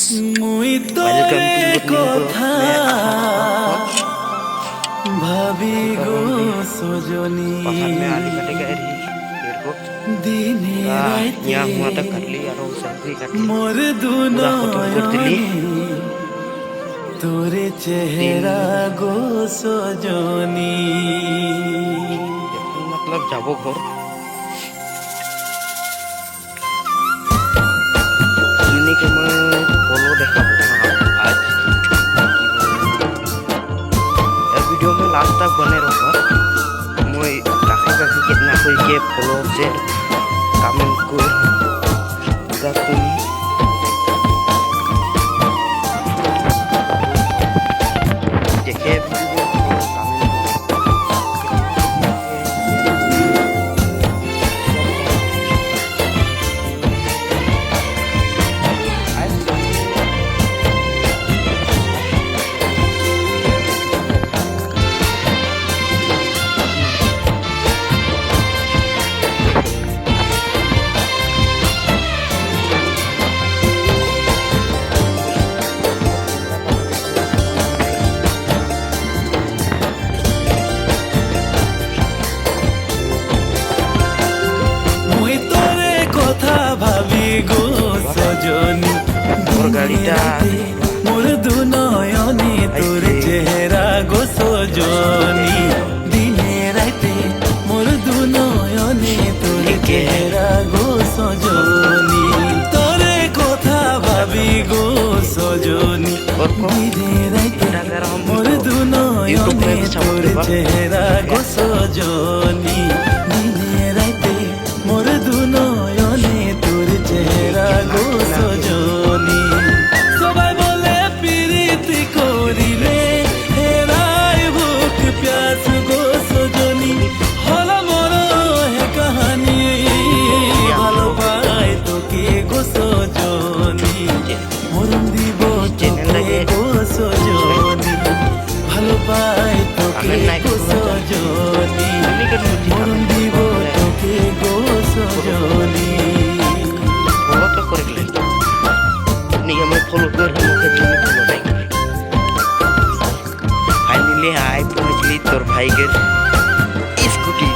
মুই Welcome তোরে to your new কথা vlog ভাবি গো पठान সজনী में आली कटेगा तेरे को দিনে রাইতে यहाँ हुआ तक कर ली और सेल्फी कर ली মোর पूरा खत्म कर दिली দুনয়নে তোরে চেহারা গো সজনী मतलब जाबो घर इन्हीं के मैं फॉलो देखा आज यार वीडियो में लास्ट तक बने रहो मैं काफी कितना कोई के फॉलो से कमेंट को तुम देखे ভাবি গো সজনী और गाड़ीटा মোর দুনয়নে তোর চেহারা গো সজনী দিনে রাইতে মোর দুনয়নে তোর চেহারা গো সজনী তোরে কথা ভাবি গো সজনী দিনে রাইতে মোর দুনয়নে তোর চেহারা গো সজনী দিনে রাইতে মোর দুনয়নে তোর চেহারা গো সজনী সবাই বলে প্রীতি করিলে হেরাই বুক প্যাস গো সজনী হল মোর হে কাহানি ভালো পাই তোকে গো সজনী মরণ দিব তোকে গো সজনী ভালো পাই তোকে গো সজনী মরণ দিব তোকে গো সজনী फॉलो तो कर ले नहीं हमें फॉलो कर हम के तुम फॉलो नहीं फाइनली आई पहुंचली तोर भाई के स्कूटी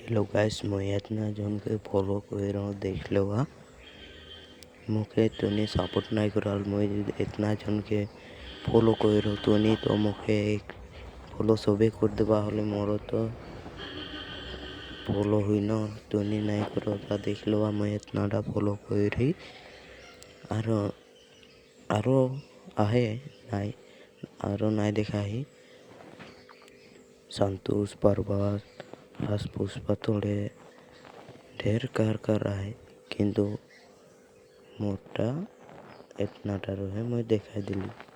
हेलो गाइस मैं इतना जन के फॉलो कर रहा हूँ देख लो मुखे तुनी सपोर्ट नहीं कर मैं इतना जन के फॉलो कर रहा हूँ तुनी तो मुखे एक फॉलो सबे कर देवा हले मोर तो फॉलो हुई न तुनी नहीं करो देख लो मैं इतना फॉलो कर रही आरो आहे नहीं आरो नहीं देखा ही संतोष पर्वत हास पुष्पा थोड़े ढेर कर रहा है किंतु मोटा इतना डर है मैं देखा दिली।